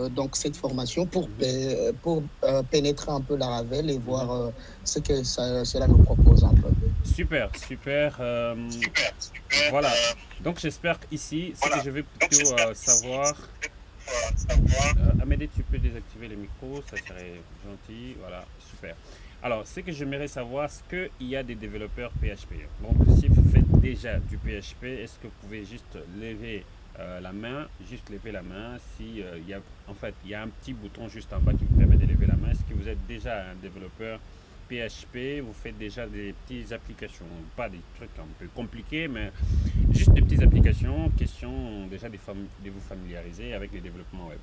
donc cette formation Mhm. pour pénétrer un peu la Ravel et Mhm. voir ce que cela nous propose un peu. Super, super. Voilà. Donc j'espère qu'ici, ce que je vais plutôt savoir. Amédée, tu peux désactiver les micros, ça serait gentil. Voilà, super. Alors, ce que j'aimerais savoir, c'est qu'il y a des développeurs PHP. Donc, si vous faites déjà du PHP, est-ce que vous pouvez juste lever la main, juste lever la main, si il y a, en fait, il y a un petit bouton juste en bas qui vous permet de lever la main. Est-ce que vous êtes déjà un développeur PHP, vous faites déjà des petites applications, pas des trucs un peu compliqués, mais juste des petites applications, question déjà de vous familiariser avec le développement web.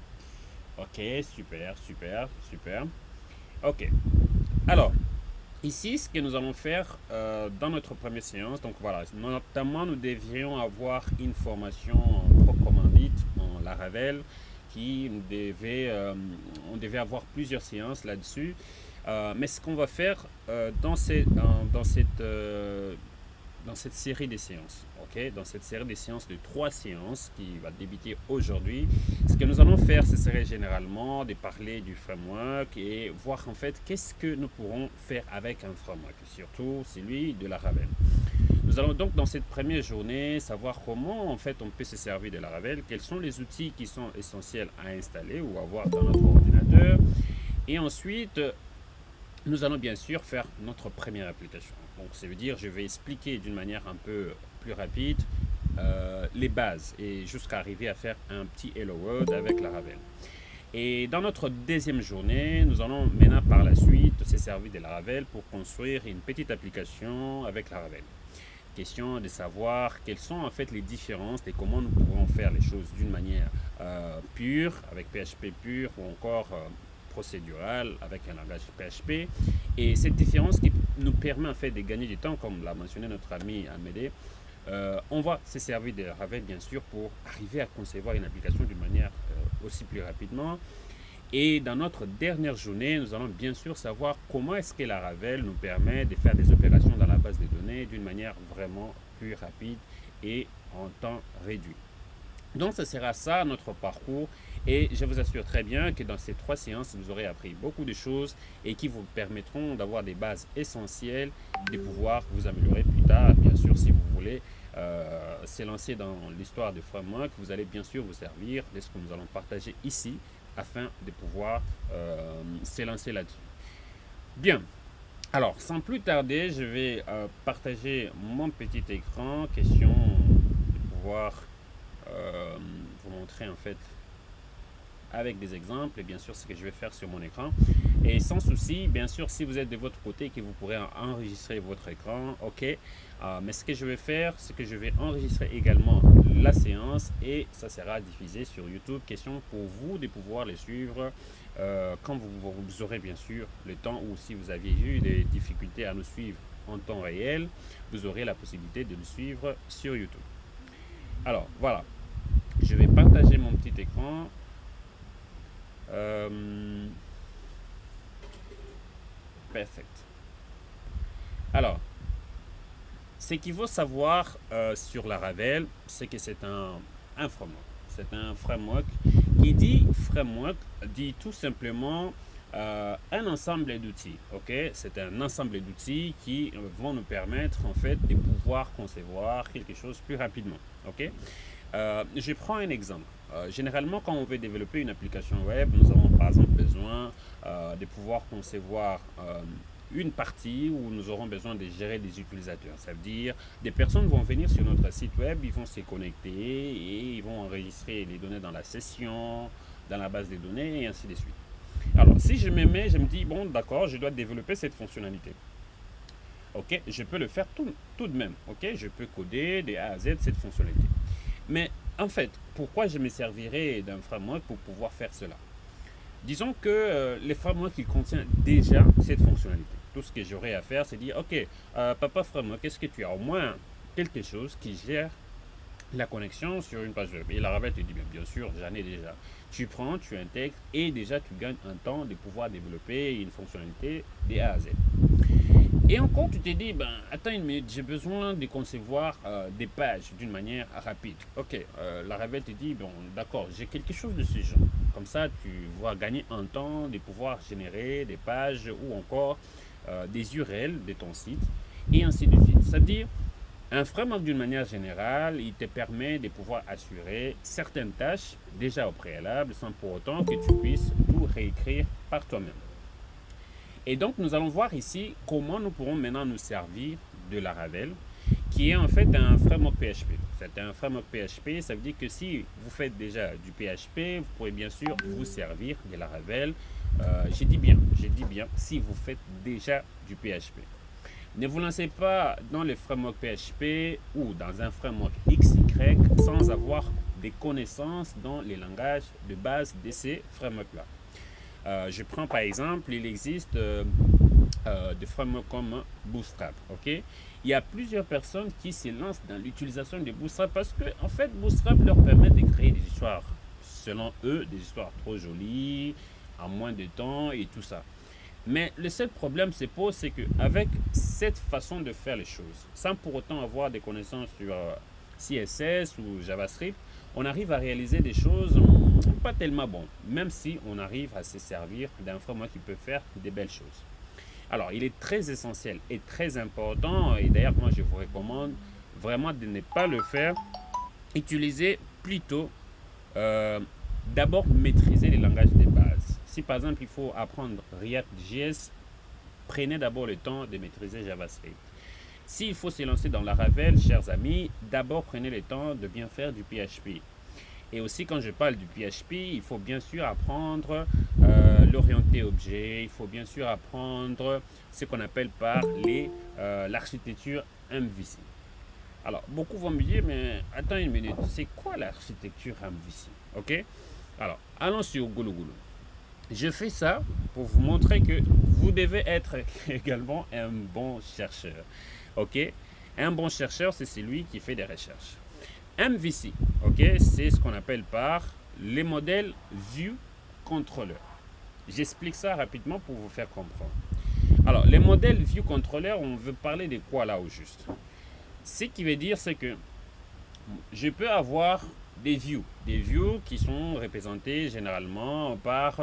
Ok, super, super, super. Ok. Alors, ici, ce que nous allons faire dans notre première séance, donc voilà, notamment nous devrions avoir une formation proprement dite en Laravel qui on devait avoir plusieurs séances là-dessus. Mais ce qu'on va faire dans cette série des séances, ok, dans cette série des séances de 3 séances qui va débuter aujourd'hui, ce que nous allons faire, ce serait généralement de parler du framework et voir en fait qu'est-ce que nous pourrons faire avec un framework, surtout celui de la Ravel. Nous allons donc dans cette première journée savoir comment en fait on peut se servir de la Ravel, quels sont les outils qui sont essentiels à installer ou à avoir dans notre ordinateur, et ensuite nous allons bien sûr faire notre première application. Donc, ça veut dire je vais expliquer d'une manière un peu plus rapide les bases et jusqu'à arriver à faire un petit Hello World avec la Ravel. Et dans notre deuxième journée, nous allons maintenant par la suite se servir de la Ravel pour construire une petite application avec la Ravel. Question de savoir quelles sont en fait les différences et comment nous pourrons faire les choses d'une manière pure, avec PHP pur ou encore procédurale avec un langage PHP. Et cette différence qui nous permet en fait de gagner du temps, comme l'a mentionné notre ami Amédée, on va se servir de Ravel bien sûr pour arriver à concevoir une application d'une manière aussi plus rapidement. Et dans notre dernière journée, nous allons bien sûr savoir comment est-ce que la Ravel nous permet de faire des opérations dans la base de données d'une manière vraiment plus rapide et en temps réduit. Donc, ce sera ça notre parcours. Et je vous assure très bien que dans ces 3 séances, vous aurez appris beaucoup de choses et qui vous permettront d'avoir des bases essentielles, de pouvoir vous améliorer plus tard. Bien sûr, si vous voulez s'élancer dans l'histoire de framework, vous allez bien sûr vous servir de ce que nous allons partager ici afin de pouvoir s'élancer là-dessus. Bien. Alors, sans plus tarder, je vais partager mon petit écran, question de pouvoir euh, vous montrer en fait avec des exemples et bien sûr ce que je vais faire sur mon écran. Et sans souci, bien sûr, si vous êtes de votre côté et que vous pourrez enregistrer votre écran, ok. Mais ce que je vais faire, c'est que je vais enregistrer également la séance et ça sera diffusé sur YouTube. Question pour vous de pouvoir les suivre quand vous aurez bien sûr le temps ou si vous aviez eu des difficultés à nous suivre en temps réel, vous aurez la possibilité de nous suivre sur YouTube. Alors voilà, je vais partager mon petit écran. Euh, Perfect. Alors, ce qu'il faut savoir sur la Ravel, c'est que c'est un framework. C'est un framework qui dit framework, dit tout simplement un ensemble d'outils. Ok, c'est un ensemble d'outils qui vont nous permettre en fait de pouvoir concevoir quelque chose plus rapidement. Ok, je prends un exemple. Généralement, quand on veut développer une application web, nous avons par exemple besoin de pouvoir concevoir une partie où nous aurons besoin de gérer des utilisateurs. Ça veut dire des personnes vont venir sur notre site web, ils vont se connecter et ils vont enregistrer les données dans la session, dans la base de données et ainsi de suite. Alors, si je me mets, je me dis, bon, d'accord, je dois développer cette fonctionnalité. Ok, je peux le faire tout de même. Ok, je peux coder de A à Z cette fonctionnalité. Mais en fait, pourquoi je me servirais d'un framework pour pouvoir faire cela? Disons que le framework il contient déjà cette fonctionnalité. Tout ce que j'aurais à faire, c'est dire, ok, papa framework, est-ce que tu as au moins quelque chose qui gère la connexion sur une page web? Et Laravel te dit, bien sûr, j'en ai déjà. Tu prends, tu intègres et déjà tu gagnes un temps de pouvoir développer une fonctionnalité de A à Z. Et encore, tu te dis, attends une minute, j'ai besoin de concevoir des pages d'une manière rapide. Ok, la Ravel te dit, bon, d'accord, j'ai quelque chose de ce genre. Comme ça, tu vas gagner en temps de pouvoir générer des pages ou encore des URL de ton site et ainsi de suite. C'est-à-dire, un framework d'une manière générale, il te permet de pouvoir assurer certaines tâches déjà au préalable sans pour autant que tu puisses tout réécrire par toi-même. Et donc, nous allons voir ici comment nous pourrons maintenant nous servir de Laravel, qui est en fait un framework PHP. C'est un framework PHP, ça veut dire que si vous faites déjà du PHP, vous pourrez bien sûr vous servir de Laravel. J'ai dit bien, si vous faites déjà du PHP. Ne vous lancez pas dans le framework PHP ou dans un framework XY sans avoir des connaissances dans les langages de base de ces frameworks-là. Je prends par exemple, il existe des frameworks comme Bootstrap. Ok, il y a plusieurs personnes qui se lancent dans l'utilisation de Bootstrap parce que en fait, Bootstrap leur permet de créer des histoires, selon eux, des histoires trop jolies, en moins de temps et tout ça. Mais le seul problème se pose, c'est qu'avec cette façon de faire les choses, sans pour autant avoir des connaissances sur CSS ou JavaScript, on arrive à réaliser des choses pas tellement bonnes, même si on arrive à se servir d'un framework qui peut faire des belles choses. Alors, il est très essentiel et très important, et d'ailleurs, moi, je vous recommande vraiment de ne pas le faire. Utilisez plutôt d'abord maîtriser les langages de base. Si par exemple il faut apprendre React.js, prenez d'abord le temps de maîtriser JavaScript. S'il faut se lancer dans Laravel, chers amis, d'abord prenez le temps de bien faire du PHP. Et aussi quand je parle du PHP, il faut bien sûr apprendre l'orienté objet, il faut bien sûr apprendre ce qu'on appelle par l'architecture MVC. Alors, beaucoup vont me dire, mais attends une minute, c'est quoi l'architecture MVC? Ok? Alors, allons sur Goulougoulou. Je fais ça pour vous montrer que vous devez être également un bon chercheur. Ok? Un bon chercheur, c'est celui qui fait des recherches. MVC, ok, c'est ce qu'on appelle par les modèles View Controller. J'explique ça rapidement pour vous faire comprendre. Alors, les modèles View Controller, on veut parler de quoi là au juste? Ce qui veut dire, c'est que je peux avoir des views qui sont représentés généralement par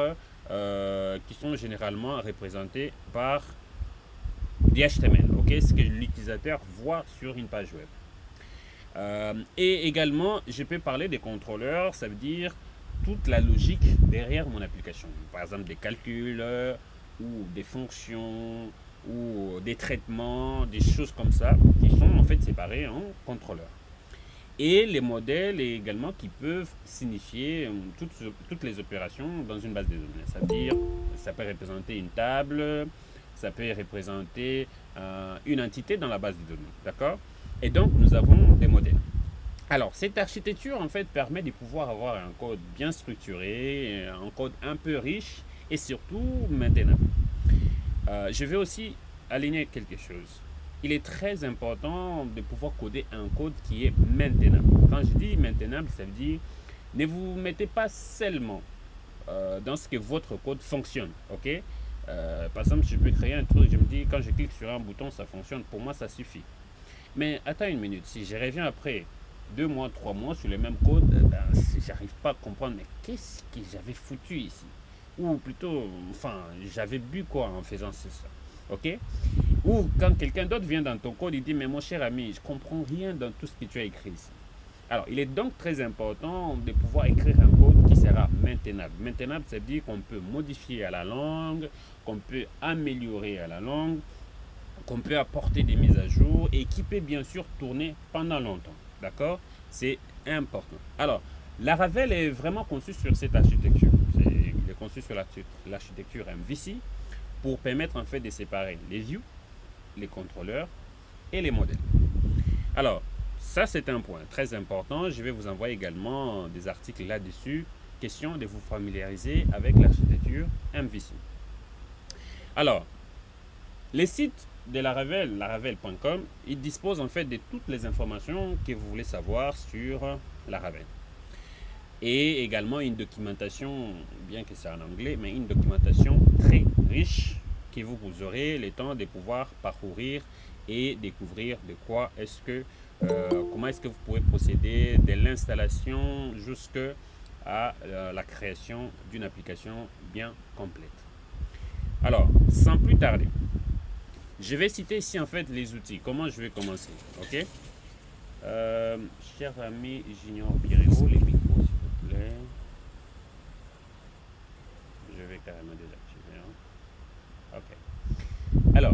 des HTML, ok, ce que l'utilisateur voit sur une page web. Et également, je peux parler des contrôleurs, ça veut dire toute la logique derrière mon application. Par exemple, des calculs ou des fonctions ou des traitements, des choses comme ça, qui sont en fait séparés en contrôleurs. Et les modèles également qui peuvent signifier toutes les opérations dans une base de données. C'est-à-dire, ça peut représenter une table, ça peut représenter une entité dans la base de données. D'accord? Et donc, nous avons des modèles. Alors, cette architecture, en fait, permet de pouvoir avoir un code bien structuré, un code un peu riche et surtout maintenable. Je vais aussi aligner quelque chose. Il est très important de pouvoir coder un code qui est maintenable. Quand je dis maintenable, ça veut dire ne vous mettez pas seulement dans ce que votre code fonctionne. Ok? Par exemple, je peux créer un truc, je me dis quand je clique sur un bouton, ça fonctionne. Pour moi, ça suffit. Mais attends une minute, si je reviens après 2 mois, 3 mois sur le même code, j'arrive pas à comprendre, mais qu'est-ce que j'avais foutu ici? Ou plutôt, enfin, j'avais bu quoi en faisant ça? Ok? Ou quand quelqu'un d'autre vient dans ton code, il dit, mais mon cher ami, je comprends rien dans tout ce que tu as écrit ici. Alors, il est donc très important de pouvoir écrire un code qui sera maintenable. Maintenable, ça veut dire qu'on peut modifier à la langue, qu'on peut améliorer à la langue, qu'on peut apporter des mises à jour et qui peut bien sûr tourner pendant longtemps. D'accord? C'est important. Alors, Laravel est vraiment conçu sur cette architecture. Il est conçu sur l'architecture MVC pour permettre en fait de séparer les views, les contrôleurs et les modèles. Alors, ça c'est un point très important. Je vais vous envoyer également des articles là-dessus. Question de vous familiariser avec l'architecture MVC. Alors, les sites de Laravel, laravel.com, il dispose en fait de toutes les informations que vous voulez savoir sur Laravel. Et également une documentation, bien que c'est en anglais, mais une documentation très riche que vous aurez le temps de pouvoir parcourir et découvrir de quoi est-ce que, comment est-ce que vous pouvez procéder de l'installation jusqu'à à la création d'une application bien complète. Alors, sans plus tarder, je vais citer ici en fait les outils. Comment je vais commencer, ok? Cher ami Junior Birego, les micros s'il vous plaît. Je vais carrément désactiver. Hein. Ok. Alors,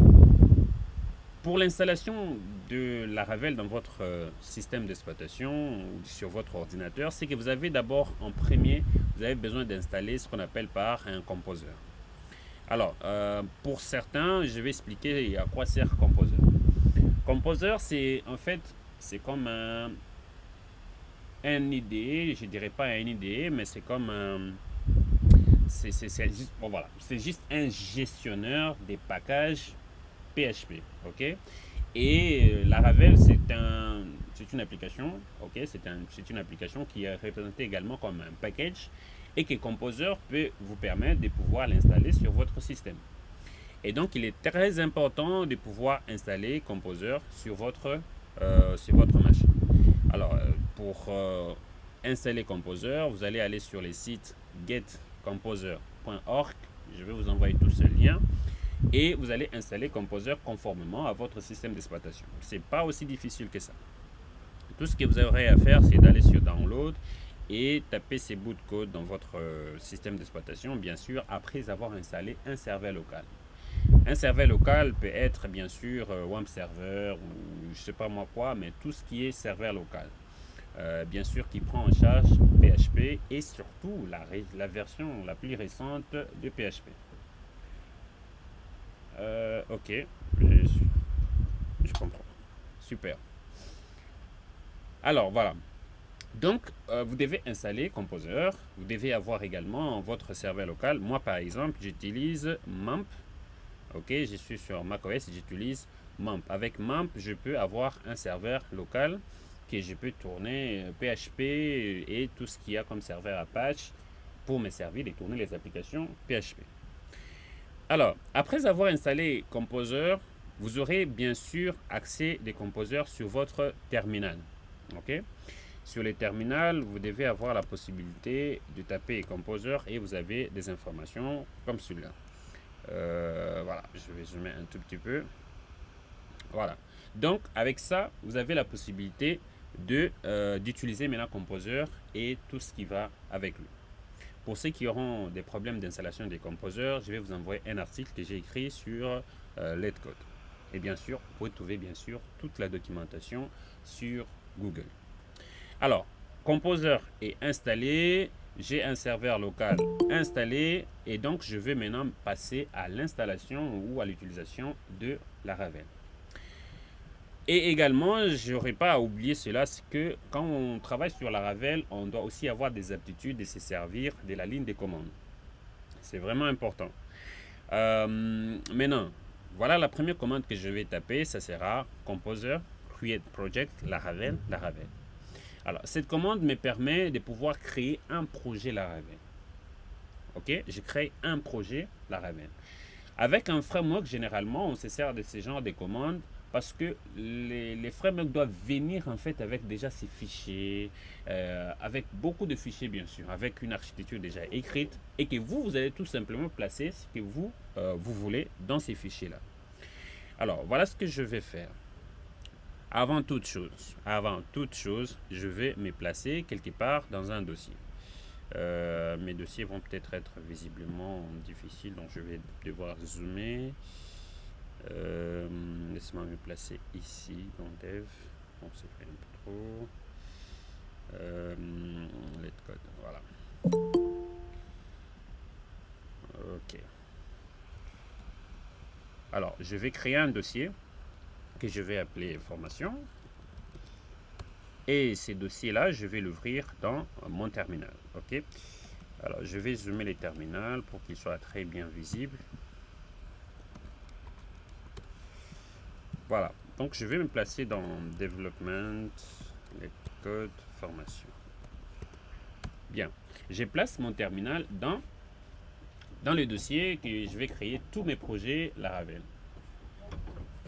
pour l'installation de Laravel dans votre système d'exploitation ou sur votre ordinateur, c'est que vous avez d'abord en premier, vous avez besoin d'installer ce qu'on appelle par un composer. Alors, pour certains, je vais expliquer à quoi sert Composer. Composer, c'est en fait, c'est comme un IDE, je dirais pas un IDE, mais c'est comme un, c'est juste, bon, voilà, c'est juste un gestionnaire des packages PHP, ok. Et Laravel, c'est une application, ok, c'est une application qui est représentée également comme un package et que Composer peut vous permettre de pouvoir l'installer sur votre système. Et donc, il est très important de pouvoir installer Composer sur votre machine. Alors, pour installer Composer, vous allez aller sur les sites getcomposer.org. Je vais vous envoyer tout ce lien. Et vous allez installer Composer conformément à votre système d'exploitation. Ce n'est pas aussi difficile que ça. Tout ce que vous aurez à faire, c'est d'aller sur Download et taper ces bouts de code dans votre système d'exploitation, bien sûr, après avoir installé un serveur local. Un serveur local peut être, bien sûr, WAMP serveur ou je ne sais pas moi quoi, mais tout ce qui est serveur local. Bien sûr, qui prend en charge PHP et surtout la version la plus récente de PHP. Ok, je comprends. Super. Alors voilà. Donc, vous devez installer Composer. Vous devez avoir également votre serveur local. Moi, par exemple, j'utilise MAMP. Ok, je suis sur macOS et j'utilise MAMP. Avec MAMP, je peux avoir un serveur local que je peux tourner PHP et tout ce qu'il y a comme serveur Apache pour me servir de tourner les applications PHP. Alors, après avoir installé Composer, vous aurez bien sûr accès des Composers sur votre terminal. Ok? Sur les terminals, vous devez avoir la possibilité de taper Composer et vous avez des informations comme celui-là. Voilà, je vais zoomer un tout petit peu. Voilà. Donc, avec ça, vous avez la possibilité d'utiliser maintenant Composer et tout ce qui va avec lui. Pour ceux qui auront des problèmes d'installation des composers, je vais vous envoyer un article que j'ai écrit sur LetCode. Et bien sûr, vous pouvez trouver bien sûr toute la documentation sur Google. Alors, Composer est installé, j'ai un serveur local installé et donc je vais maintenant passer à l'installation ou à l'utilisation de Laravel. Et également, je n'aurais pas à oublier cela, c'est que quand on travaille sur Laravel, on doit aussi avoir des aptitudes et se servir de la ligne de commande. C'est vraiment important. Maintenant, voilà la première commande que je vais taper, ça sera Composer, Create Project, Laravel. Alors, cette commande me permet de pouvoir créer un projet Laravel. Ok, je crée un projet Laravel. Avec un framework, généralement, on se sert de ce genre de commandes parce que les frameworks doivent venir en fait avec déjà ces fichiers, avec beaucoup de fichiers bien sûr, avec une architecture déjà écrite et que vous allez tout simplement placer ce que vous voulez dans ces fichiers-là. Alors, voilà ce que je vais faire. Avant toute chose, je vais me placer quelque part dans un dossier. Mes dossiers vont peut-être être visiblement difficiles, donc je vais devoir zoomer. Laisse-moi me placer ici dans Dev. Bon, c'est fait un peu trop. Let's code, voilà. Ok. Alors, je vais créer un dossier que je vais appeler formation. Et ces dossiers-là, je vais l'ouvrir dans mon terminal. Ok. Alors, je vais zoomer les terminals pour qu'ils soient très bien visibles. Voilà, donc je vais me placer dans Development, Code, Formation. Bien, je place mon terminal dans le dossier que je vais créer tous mes projets Laravel.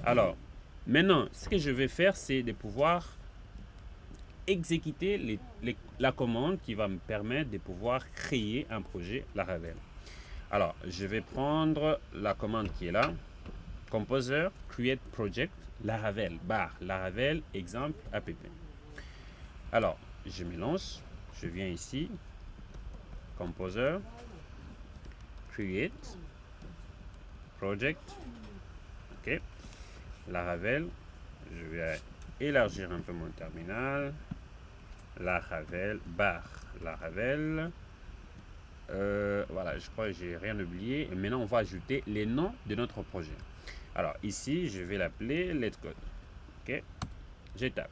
Alors, maintenant, ce que je vais faire, c'est de pouvoir exécuter la commande qui va me permettre de pouvoir créer un projet Laravel. Alors, je vais prendre la commande qui est là. Composer, create project, Laravel, Laravel, exemple, app. Alors, je me lance, je viens ici, Composer, create, project, ok, Laravel, je vais élargir un peu mon terminal, Laravel, Laravel, voilà, je crois que j'ai rien oublié, et maintenant on va ajouter les noms de notre projet. Alors ici, je vais l'appeler Let's Code, ok, je tape.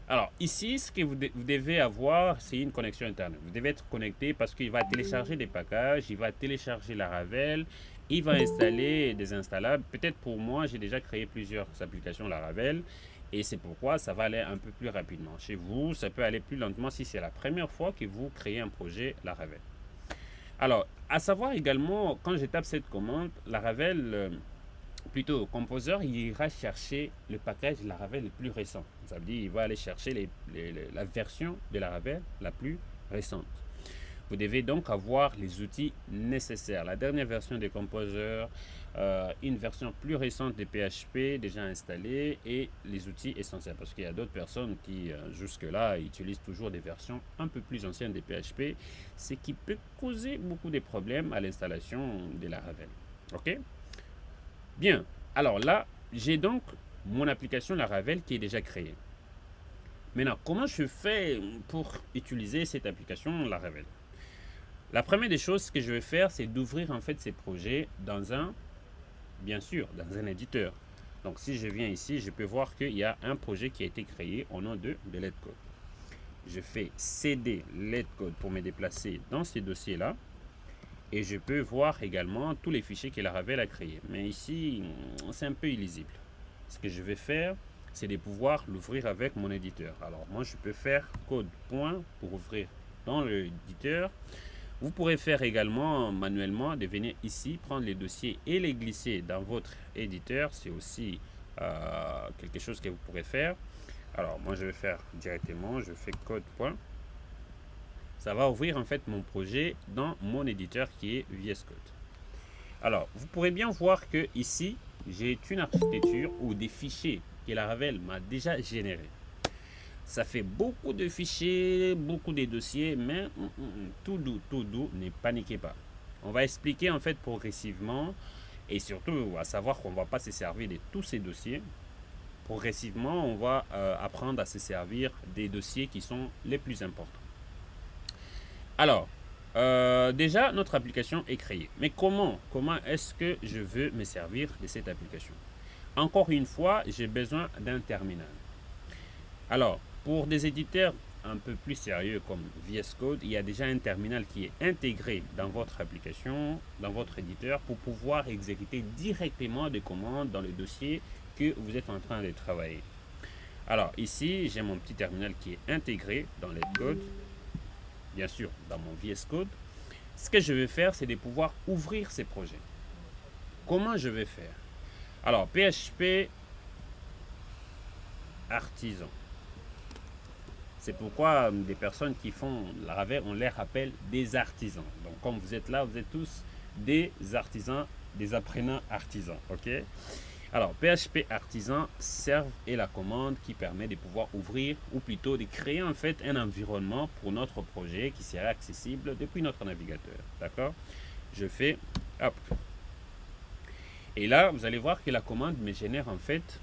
Alors, ici, ce que vous devez avoir, c'est une connexion Internet. Vous devez être connecté parce qu'il va télécharger des packages, il va télécharger Laravel, il va installer des installables. Peut-être pour moi, j'ai déjà créé plusieurs applications Laravel et c'est pourquoi ça va aller un peu plus rapidement. Chez vous, ça peut aller plus lentement si c'est la première fois que vous créez un projet Laravel. Alors, à savoir également, quand je tape cette commande, Laravel... plutôt, Composer, il ira chercher le package Laravel le plus récent. Ça veut dire qu'il va aller chercher la version de Laravel la plus récente. Vous devez donc avoir les outils nécessaires. La dernière version de Composer, une version plus récente de PHP déjà installée et les outils essentiels. Parce qu'il y a d'autres personnes qui, jusque-là, utilisent toujours des versions un peu plus anciennes de PHP, ce qui peut causer beaucoup de problèmes à l'installation de Laravel. OK? Bien, alors là, j'ai donc mon application Laravel qui est déjà créée. Maintenant, comment je fais pour utiliser cette application Laravel? La première des choses que je vais faire, c'est d'ouvrir en fait ces projets dans bien sûr, dans un éditeur. Donc si je viens ici, je peux voir qu'il y a un projet qui a été créé au nom de Let's Code. Je fais CD Let's Code pour me déplacer dans ces dossiers-là. Et je peux voir également tous les fichiers que Laravel a créés. Mais ici, c'est un peu illisible. Ce que je vais faire, c'est de pouvoir l'ouvrir avec mon éditeur. Alors moi, je peux faire code point pour ouvrir dans l'éditeur. Vous pourrez faire également manuellement de venir ici, prendre les dossiers et les glisser dans votre éditeur. C'est aussi quelque chose que vous pourrez faire. Alors moi, je vais faire directement, je fais code point. Ça va ouvrir en fait mon projet dans mon éditeur qui est VS Code. Alors, vous pourrez bien voir que ici, j'ai une architecture ou des fichiers que Laravel m'a déjà générés. Ça fait beaucoup de fichiers, beaucoup de dossiers, mais tout doux, ne paniquez pas. On va expliquer en fait progressivement et surtout à savoir qu'on ne va pas se servir de tous ces dossiers. Progressivement, on va apprendre à se servir des dossiers qui sont les plus importants. Alors, déjà, notre application est créée. Mais comment est-ce que je veux me servir de cette application? Encore une fois, j'ai besoin d'un terminal. Alors, pour des éditeurs un peu plus sérieux comme VS Code, il y a déjà un terminal qui est intégré dans votre application, dans votre éditeur, pour pouvoir exécuter directement des commandes dans le dossier que vous êtes en train de travailler. Alors, ici, j'ai mon petit terminal qui est intégré dans Let's Code. Bien sûr, dans mon VS Code. Ce que je vais faire, c'est de pouvoir ouvrir ces projets. Comment je vais faire? Alors, PHP artisan. C'est pourquoi des personnes qui font Laravel, on les rappelle des artisans. Donc, comme vous êtes là, vous êtes tous des artisans, des apprenants artisans. OK? Alors, PHP artisan serve est la commande qui permet de pouvoir ouvrir ou plutôt de créer en fait un environnement pour notre projet qui sera accessible depuis notre navigateur. D'accord? Je fais hop. Et là, vous allez voir que la commande me génère en fait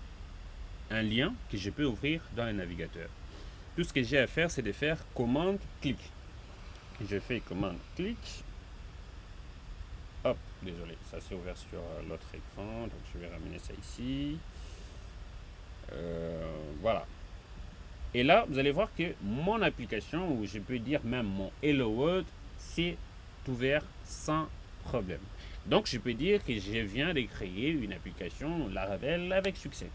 un lien que je peux ouvrir dans le navigateur. Tout ce que j'ai à faire, c'est de faire commande clic. Je fais commande clic. Hop, désolé, ça s'est ouvert sur l'autre écran, donc je vais ramener ça ici. Voilà. Et là, vous allez voir que mon application, ou je peux dire même mon Hello World, c'est ouvert sans problème. Donc, je peux dire que je viens de créer une application Laravel avec succès.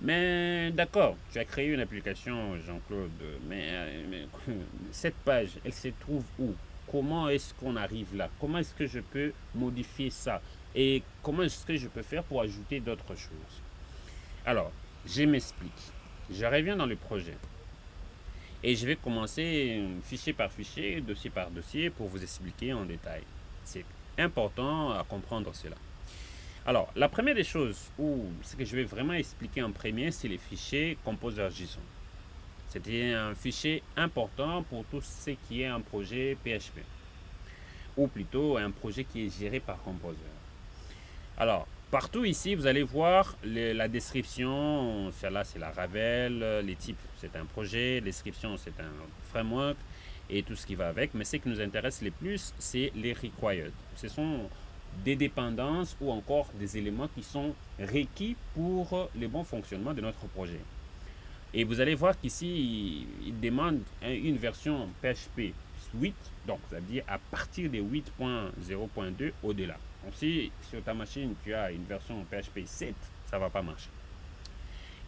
Mais d'accord, tu as créé une application, Jean-Claude, mais cette page, elle se trouve où? Comment est-ce qu'on arrive là? Comment est-ce que je peux modifier ça? Et comment est-ce que je peux faire pour ajouter d'autres choses? Alors, je m'explique. Je reviens dans le projet. Et je vais commencer fichier par fichier, dossier par dossier pour vous expliquer en détail. C'est important à comprendre cela. Alors, la première des choses, ou ce que je vais vraiment expliquer en premier, c'est les fichiers Composer JSON. C'était un fichier important pour tout ce qui est un projet PHP, ou plutôt un projet qui est géré par Composer. Alors, partout ici, vous allez voir la description. Celle-là, c'est la Ravel. Les types, c'est un projet. Description, c'est un framework. Et tout ce qui va avec. Mais ce qui nous intéresse le plus, c'est les required. Ce sont des dépendances ou encore des éléments qui sont requis pour le bon fonctionnement de notre projet. Et vous allez voir qu'ici, il demande une version PHP 8, donc ça veut dire à partir de 8.0.2 au-delà. Donc si sur ta machine tu as une version PHP 7, ça ne va pas marcher.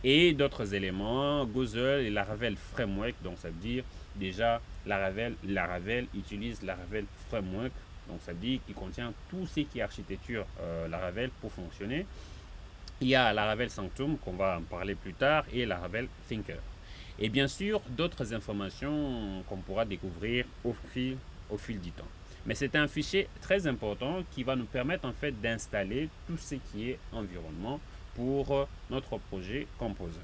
Et d'autres éléments, Gozel et Laravel Framework, donc ça veut dire déjà Laravel utilise Laravel Framework, donc ça veut dire qu'il contient tout ce qui est architecture Laravel pour fonctionner. Il y a Laravel Sanctum qu'on va en parler plus tard et Laravel Thinker. Et bien sûr, d'autres informations qu'on pourra découvrir au fil du temps. Mais c'est un fichier très important qui va nous permettre en fait d'installer tout ce qui est environnement pour notre projet Composer.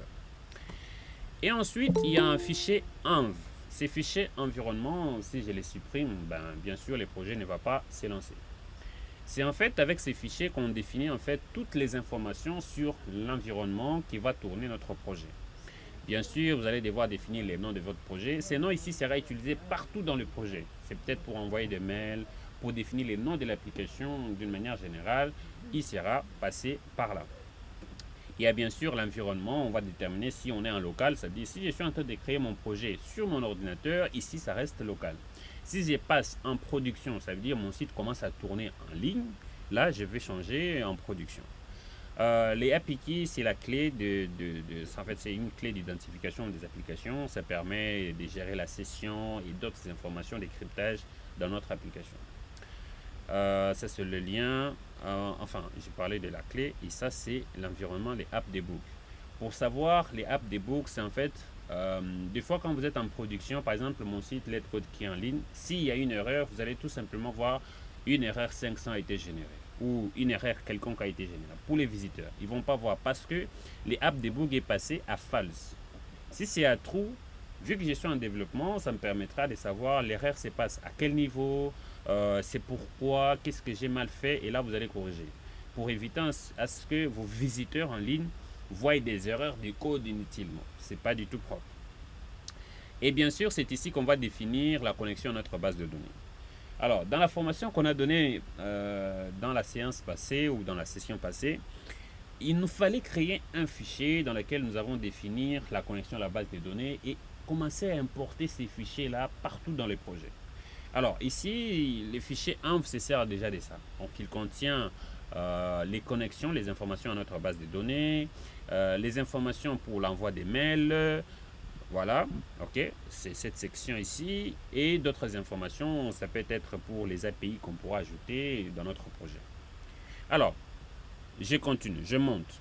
Et ensuite, il y a un fichier env. Ces fichiers environnement, si je les supprime, bien sûr, le projet ne va pas s'élancer. C'est en fait avec ces fichiers qu'on définit en fait toutes les informations sur l'environnement qui va tourner notre projet. Bien sûr, vous allez devoir définir les noms de votre projet. Ces noms ici sera utilisé partout dans le projet. C'est peut-être pour envoyer des mails, pour définir les noms de l'application d'une manière générale. Il sera passé par là. Il y a bien sûr l'environnement. On va déterminer si on est en local. Ça dit si je suis en train de créer mon projet sur mon ordinateur, ici ça reste local. Si je passe en production, ça veut dire mon site commence à tourner en ligne. Là, je vais changer en production. Les API keys, c'est la clé en fait, c'est une clé d'identification des applications. Ça permet de gérer la session et d'autres informations, des cryptages dans notre application. Ça, c'est le lien. Enfin, j'ai parlé de la clé et ça, c'est l'environnement, les apps debug. Pour savoir, les apps debug, c'est en fait, des fois quand vous êtes en production, par exemple, mon site Let's Code qui est en ligne, s'il y a une erreur, vous allez tout simplement voir une erreur 500 a été générée ou une erreur quelconque a été générée. Pour les visiteurs, ils ne vont pas voir parce que les apps debug est passé à false. Si c'est à true, vu que je suis en développement, ça me permettra de savoir l'erreur se passe à quel niveau, c'est pourquoi, qu'est-ce que j'ai mal fait, et là vous allez corriger. Pour éviter à ce que vos visiteurs en ligne voient des erreurs du code inutilement. Ce n'est pas du tout propre. Et bien sûr, c'est ici qu'on va définir la connexion à notre base de données. Alors, dans la formation qu'on a donnée dans la séance passée ou dans la session passée, il nous fallait créer un fichier dans lequel nous avons définir la connexion à la base de données et commencer à importer ces fichiers-là partout dans le projet. Alors, ici, le fichier env se sert déjà de ça. Donc, il contient les connexions, les informations à notre base de données, les informations pour l'envoi des mails. Voilà, ok, c'est cette section ici et d'autres informations, ça peut être pour les API qu'on pourra ajouter dans notre projet. Alors, je continue, je monte.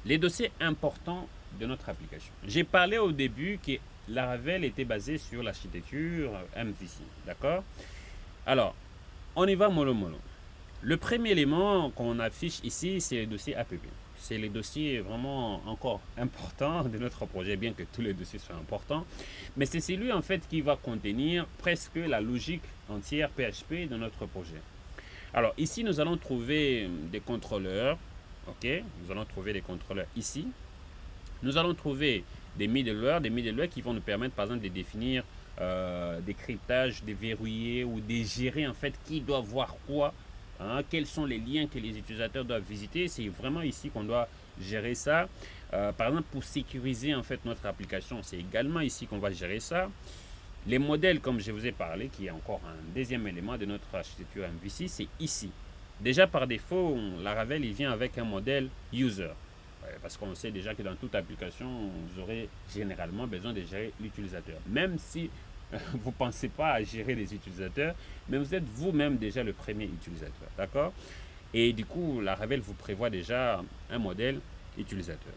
Les dossiers importants de notre application. J'ai parlé au début que Laravel était basé sur l'architecture MVC, d'accord? Alors, on y va mollo mollo. Le premier élément qu'on affiche ici, c'est le dossier app. C'est les dossiers vraiment encore importants de notre projet, bien que tous les dossiers soient importants. Mais c'est celui en fait qui va contenir presque la logique entière PHP de notre projet. Alors ici, nous allons trouver des contrôleurs. Ok, nous allons trouver des contrôleurs ici. Nous allons trouver des middleware qui vont nous permettre par exemple de définir des cryptages, de verrouiller ou de gérer en fait qui doit voir quoi. Quels sont les liens que les utilisateurs doivent visiter. C'est vraiment ici qu'on doit gérer ça. Par exemple, pour sécuriser en fait notre application, c'est également ici qu'on va gérer ça. Les modèles, comme je vous ai parlé, qui est encore un deuxième élément de notre architecture MVC, c'est ici. Déjà par défaut, Laravel il vient avec un modèle user. Parce qu'on sait déjà que dans toute application, vous aurez généralement besoin de gérer l'utilisateur. Même si vous ne pensez pas à gérer les utilisateurs, mais vous êtes vous-même déjà le premier utilisateur, d'accord? Et du coup, Laravel vous prévoit déjà un modèle utilisateur.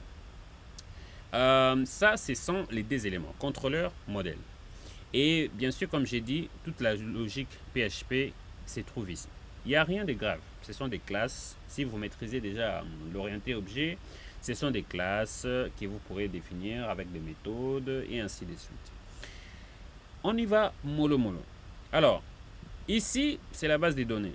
Ça, ce sont les deux éléments, contrôleur, modèle. Et bien sûr, comme j'ai dit, toute la logique PHP se trouve ici. Il n'y a rien de grave. Ce sont des classes. Si vous maîtrisez déjà l'orienté objet, ce sont des classes que vous pourrez définir avec des méthodes et ainsi de suite. On y va mollo mollo. Alors, ici, c'est la base des données.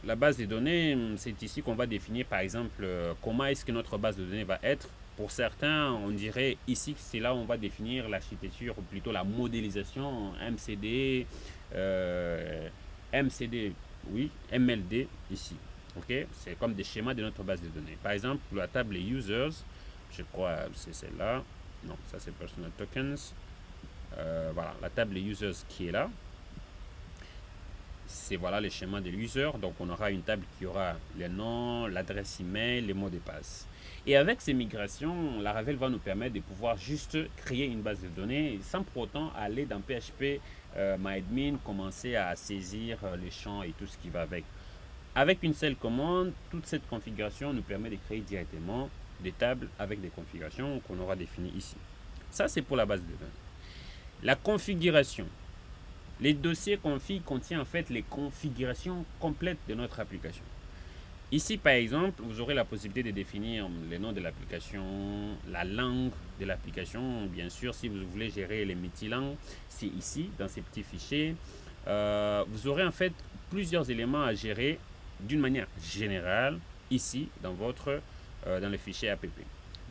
La base des données, c'est ici qu'on va définir par exemple comment est-ce que notre base de données va être. Pour certains, on dirait ici que c'est là où on va définir l'architecture, ou plutôt la modélisation MCD, MCD, oui, MLD ici. Ok, c'est comme des schémas de notre base de données. Par exemple, la table users, je crois c'est celle-là. Non, ça c'est personal tokens. Voilà, la table users qui est là. C'est voilà le schéma de l'user. Donc on aura une table qui aura les noms, l'adresse email, les mots de passe. Et avec ces migrations, Laravel va nous permettre de pouvoir juste créer une base de données sans pour autant aller dans PHP MyAdmin, commencer à saisir les champs et tout ce qui va avec. Avec une seule commande, toute cette configuration nous permet de créer directement des tables avec des configurations qu'on aura définies ici. Ça, c'est pour la base de données. La configuration. Les dossiers config contiennent en fait les configurations complètes de notre application. Ici, par exemple, vous aurez la possibilité de définir le nom de l'application, la langue de l'application. Bien sûr, si vous voulez gérer les multilangues, c'est ici, dans ces petits fichiers. Vous aurez en fait plusieurs éléments à gérer d'une manière générale, ici, dans le fichier app.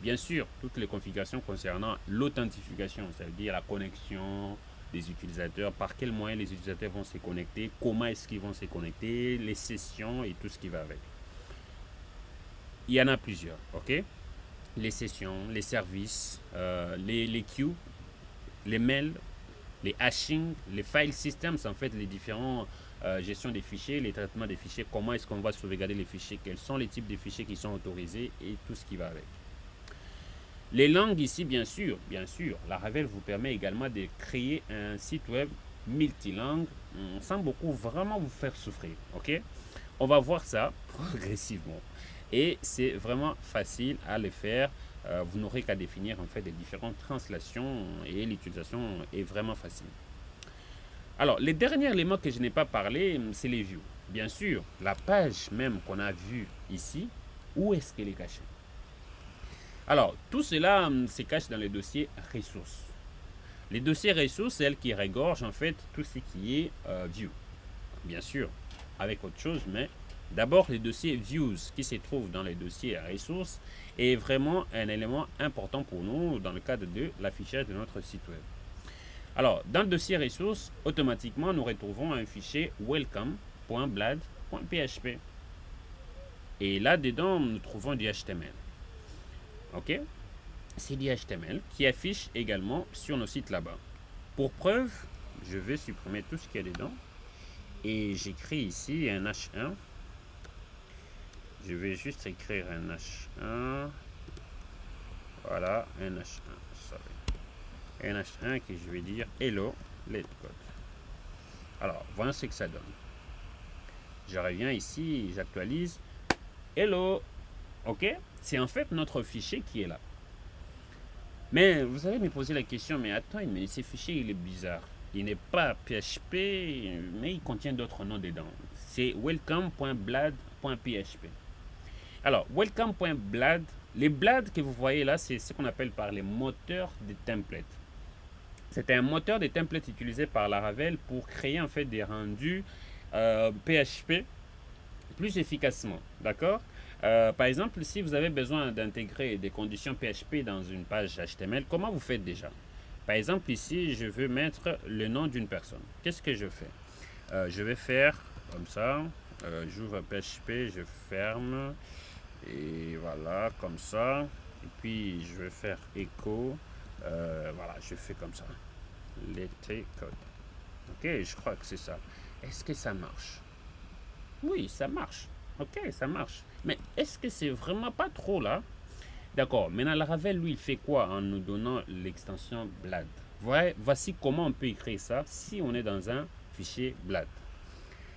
Bien sûr, toutes les configurations concernant l'authentification, c'est-à-dire la connexion des utilisateurs, par quels moyens les utilisateurs vont se connecter, comment est-ce qu'ils vont se connecter, les sessions et tout ce qui va avec. Il y en a plusieurs, ok? Les sessions, les services, les queues, les mails, les hashing, les file systems, en fait, les différents gestions des fichiers, les traitements des fichiers, comment est-ce qu'on va sauvegarder les fichiers, quels sont les types de fichiers qui sont autorisés et tout ce qui va avec. Les langues ici, bien sûr, Laravel vous permet également de créer un site web multilingue sans beaucoup vraiment vous faire souffrir, ok? On va voir ça progressivement. Et c'est vraiment facile à le faire. Vous n'aurez qu'à définir en fait les différentes translations et l'utilisation est vraiment facile. Alors, les derniers éléments que je n'ai pas parlé, c'est les views. Bien sûr, la page même qu'on a vue ici, où est-ce qu'elle est cachée? Alors, tout cela se cache dans les dossiers ressources. Les dossiers ressources, c'est elles qui regorgent en fait tout ce qui est view. Bien sûr, avec autre chose, mais d'abord, les dossiers views qui se trouvent dans les dossiers ressources est vraiment un élément important pour nous dans le cadre de l'affichage de notre site web. Alors, dans le dossier ressources, automatiquement, nous retrouvons un fichier welcome.blad.php. Et là-dedans, nous trouvons du HTML. Ok? C'est du HTML qui affiche également sur nos sites là-bas. Pour preuve, je vais supprimer tout ce qu'il y a dedans. Et j'écris ici un H1. Je vais juste écrire un H1. Voilà, un H1. Sorry. Un H1 que je vais dire hello, let's code. Alors, voyons ce que ça donne. Je reviens ici, j'actualise. Hello. Ok? C'est en fait notre fichier qui est là. Mais vous allez me poser la question, mais attends, mais ce fichier il est bizarre. Il n'est pas PHP, mais il contient d'autres noms dedans. C'est welcome.blad.php. Alors, welcome.blad, les blad que vous voyez là, c'est ce qu'on appelle par les moteurs de templates. C'est un moteur de templates utilisé par Laravel pour créer en fait des rendus PHP plus efficacement. D'accord? Par exemple, si vous avez besoin d'intégrer des conditions PHP dans une page HTML, comment vous faites déjà? Par exemple, ici, je veux mettre le nom d'une personne. Qu'est-ce que je fais? Je vais faire comme ça. J'ouvre PHP, je ferme. Et voilà, comme ça. Et puis, je vais faire echo. Voilà, je fais comme ça. Let code. Ok, je crois que c'est ça. Est-ce que ça marche? Oui, ça marche. Ok, ça marche. Mais est-ce que c'est vraiment pas trop là? D'accord. Maintenant, Laravel, lui, il fait quoi en nous donnant l'extension blad? Voici comment on peut écrire ça si on est dans un fichier blad.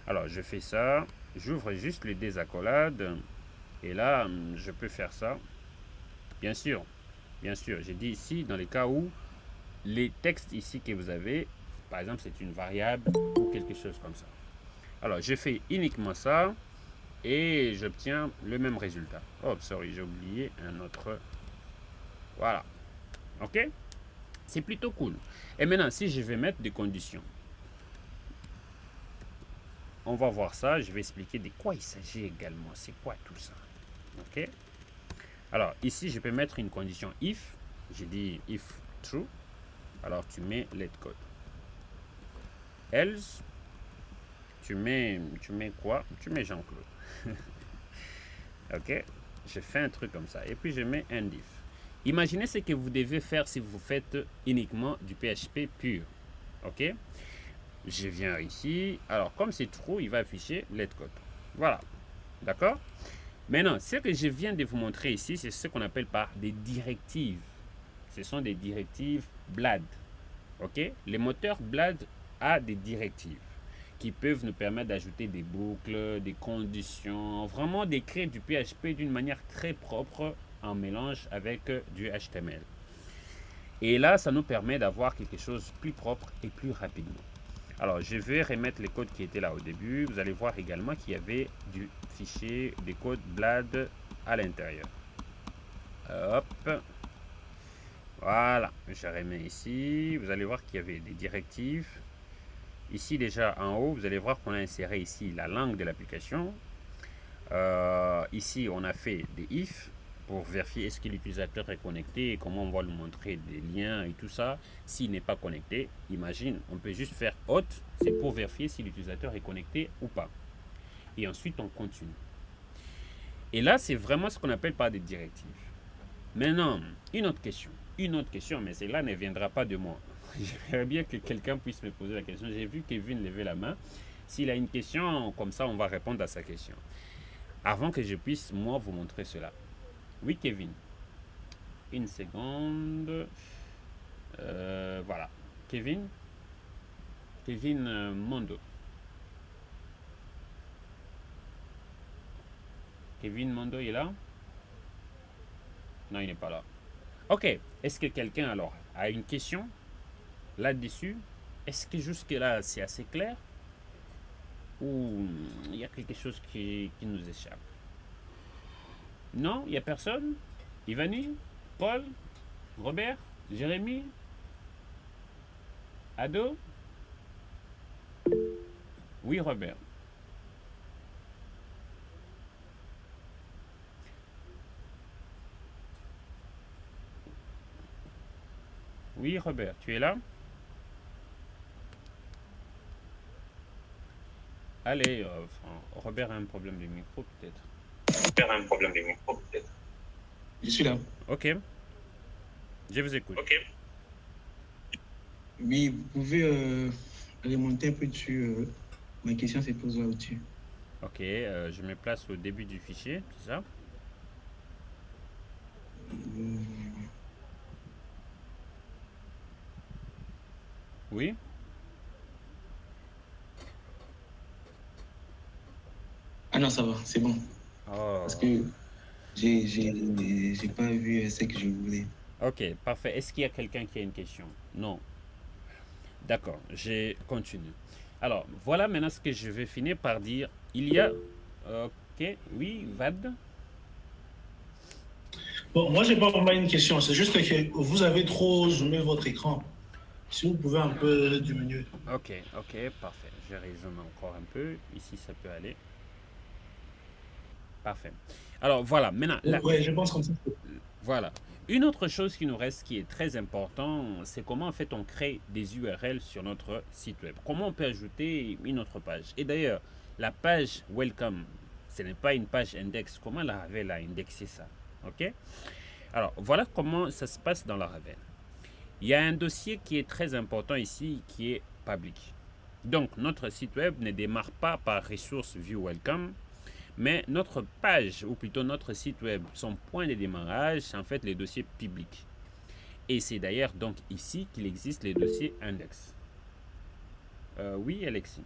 Alors, je fais ça. J'ouvre juste les désaccolades. Et là, je peux faire ça. Bien sûr, Bien sûr, j'ai dit ici dans les cas où les textes ici que vous avez, par exemple, c'est une variable ou quelque chose comme ça. Alors, je fais uniquement ça et j'obtiens le même résultat. Oh, sorry, j'ai oublié un autre. Voilà. OK? C'est plutôt cool. Et maintenant, si je vais mettre des conditions, on va voir ça. Je vais expliquer de quoi il s'agit également. C'est quoi tout ça? OK? Alors, ici, je peux mettre une condition if. J'ai dit if true. Alors, tu mets let code. Else, tu mets quoi? Tu mets Jean-Claude. OK? Je fais un truc comme ça. Et puis, je mets end if. Imaginez ce que vous devez faire si vous faites uniquement du PHP pur. OK? Je viens ici. Alors, comme c'est true, il va afficher let code. Voilà. D'accord? Maintenant, ce que je viens de vous montrer ici, c'est ce qu'on appelle par des directives. Ce sont des directives BLAD. OK? Les moteurs BLAD a des directives qui peuvent nous permettre d'ajouter des boucles, des conditions, vraiment d'écrire du PHP d'une manière très propre en mélange avec du HTML. Et là, ça nous permet d'avoir quelque chose de plus propre et plus rapidement. Alors, je vais remettre les codes qui étaient là au début. Vous allez voir également qu'il y avait du fichier, des codes BLAD à l'intérieur. Hop. Voilà, je remets ici. Vous allez voir qu'il y avait des directives. Ici, déjà en haut, vous allez voir qu'on a inséré ici la langue de l'application. Ici, on a fait des if pour vérifier est-ce que l'utilisateur est connecté et comment on va lui montrer des liens et tout ça. S'il n'est pas connecté, imagine, on peut juste faire hot, c'est pour vérifier si l'utilisateur est connecté ou pas. Et ensuite, on continue. Et là, c'est vraiment ce qu'on appelle par des directives. Maintenant, une autre question, mais celle-là ne viendra pas de moi. J'aimerais bien que quelqu'un puisse me poser la question. J'ai vu Kevin lever la main. S'il a une question, comme ça, on va répondre à sa question. Avant que je puisse, moi, vous montrer cela. Oui, Kevin. Une seconde. Voilà. Kevin Mondo. Kevin Mondo, il est là? Non, il n'est pas là. Ok. Est-ce que quelqu'un, alors, a une question là-dessus? Est-ce que jusque-là, c'est assez clair? Ou il y a quelque chose qui nous échappe? Non, il n'y a personne? Ivani? Paul? Robert? Jérémy? Ado? Oui, Robert. Oui, Robert, tu es là? Allez, Robert a un problème de micro peut-être. Faire un problème de micro, peut-être. Je suis là. Ok, je vous écoute. Ok. Oui, vous pouvez remonter un peu dessus. Ma question se pose là au-dessus. Ok, je me place au début du fichier, c'est ça? Euh, Oui? Ah non, ça va, c'est bon. Oh. Parce que j'ai pas vu ce que je voulais. Ok, parfait. Est-ce qu'il y a quelqu'un qui a une question? Non. D'accord, je continue. Alors, voilà maintenant ce que je vais finir par dire. Il y a... Ok, oui, Vad? Bon, moi, j'ai pas vraiment une question. C'est juste que vous avez trop zoomé votre écran. Si vous pouvez un peu diminuer. Ok, ok, parfait. Je résume encore un peu. Ici, ça peut aller. Parfait. Alors, voilà, maintenant... là, Ouais, je pense comme ça. voilà. Une autre chose qui nous reste qui est très important, c'est comment en fait on crée des URL sur notre site web. Comment on peut ajouter une autre page. Et d'ailleurs, la page Welcome, ce n'est pas une page index. Comment la Ravel a indexé ça? Ok? Alors, voilà comment ça se passe dans la Ravel. Il y a un dossier qui est très important ici, qui est public. Donc, notre site web ne démarre pas par ressource view welcome, mais notre page, ou plutôt notre site web, son point de démarrage, c'est en fait les dossiers publics. Et c'est d'ailleurs donc ici qu'il existe les dossiers index. Oui, Alexis.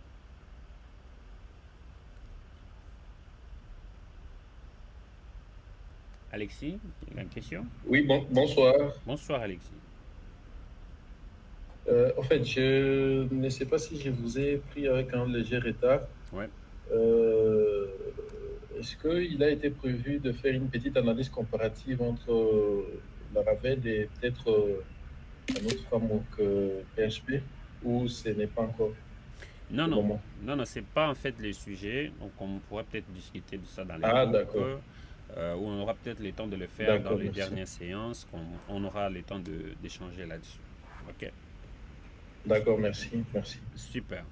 Alexis, il y a une question? Oui, bonsoir. Bonsoir, Alexis. En fait, je ne sais pas si je vous ai pris avec un léger retard. Ouais. Euh, Est-ce qu'il a été prévu de faire une petite analyse comparative entre Laravel et peut-être un autre framework PHP ou ce n'est pas encore Non, le non, moment? non, non, c'est pas en fait le sujet. Donc, on pourrait peut-être discuter de ça dans les Ah, groupes, d'accord. où on aura peut-être le temps de le faire dans D'accord, les merci. dernières séances, on aura le temps d'échanger là-dessus. Ok, D'accord, merci, merci. super.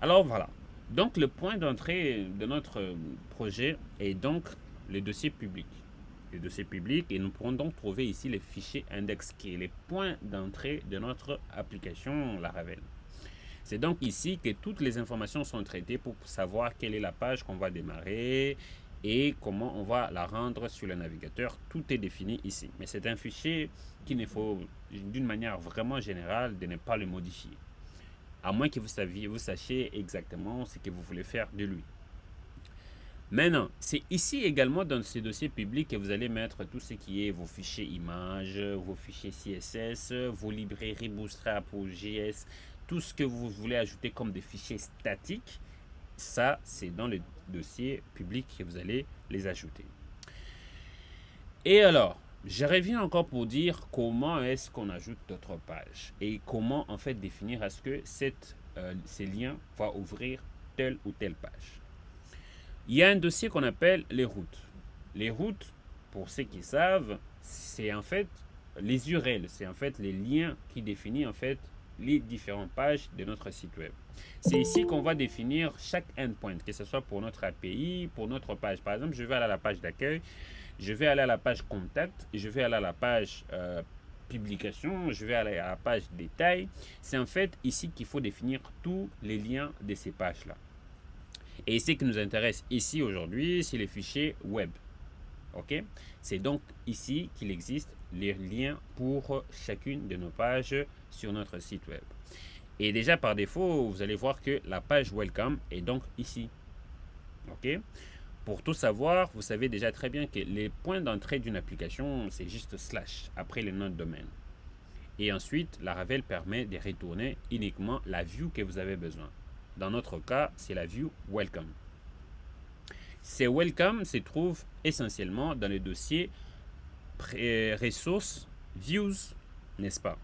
Alors voilà. Donc, le point d'entrée de notre projet est donc les dossiers publics. Les dossiers publics, et nous pourrons donc trouver ici les fichiers index qui est les points d'entrée de notre application Laravel. C'est donc ici que toutes les informations sont traitées pour savoir quelle est la page qu'on va démarrer et comment on va la rendre sur le navigateur. Tout est défini ici. Mais c'est un fichier qu'il ne faut, d'une manière vraiment générale, de ne pas le modifier. À moins que vous sachiez exactement ce que vous voulez faire de lui. Maintenant, c'est ici également dans ces dossiers publics que vous allez mettre tout ce qui est vos fichiers images, vos fichiers CSS, vos librairies Bootstrap ou JS, tout ce que vous voulez ajouter comme des fichiers statiques. Ça, c'est dans le dossier public que vous allez les ajouter. Et alors, je reviens encore pour dire comment est-ce qu'on ajoute d'autres pages et comment en fait définir à ce que ces liens vont ouvrir telle ou telle page. Il y a un dossier qu'on appelle les routes. Les routes, pour ceux qui savent, c'est en fait les URL, c'est en fait les liens qui définissent en fait les différentes pages de notre site web. C'est ici qu'on va définir chaque endpoint, que ce soit pour notre API, pour notre page. Par exemple, je vais aller à la page d'accueil, je vais aller à la page contact, je vais aller à la page publication, je vais aller à la page détail. C'est en fait ici qu'il faut définir tous les liens de ces pages-là. Et ce qui nous intéresse ici aujourd'hui, c'est les fichiers web. Ok? C'est donc ici qu'il existe les liens pour chacune de nos pages sur notre site web. Et déjà par défaut, vous allez voir que la page welcome est donc ici. Ok? Pour tout savoir, vous savez déjà très bien que les points d'entrée d'une application, c'est juste slash après le nom de domaine. Et ensuite, Laravel permet de retourner uniquement la view que vous avez besoin. Dans notre cas, c'est la view welcome. Ces welcome se trouvent essentiellement dans le dossier ressources views, n'est-ce pas?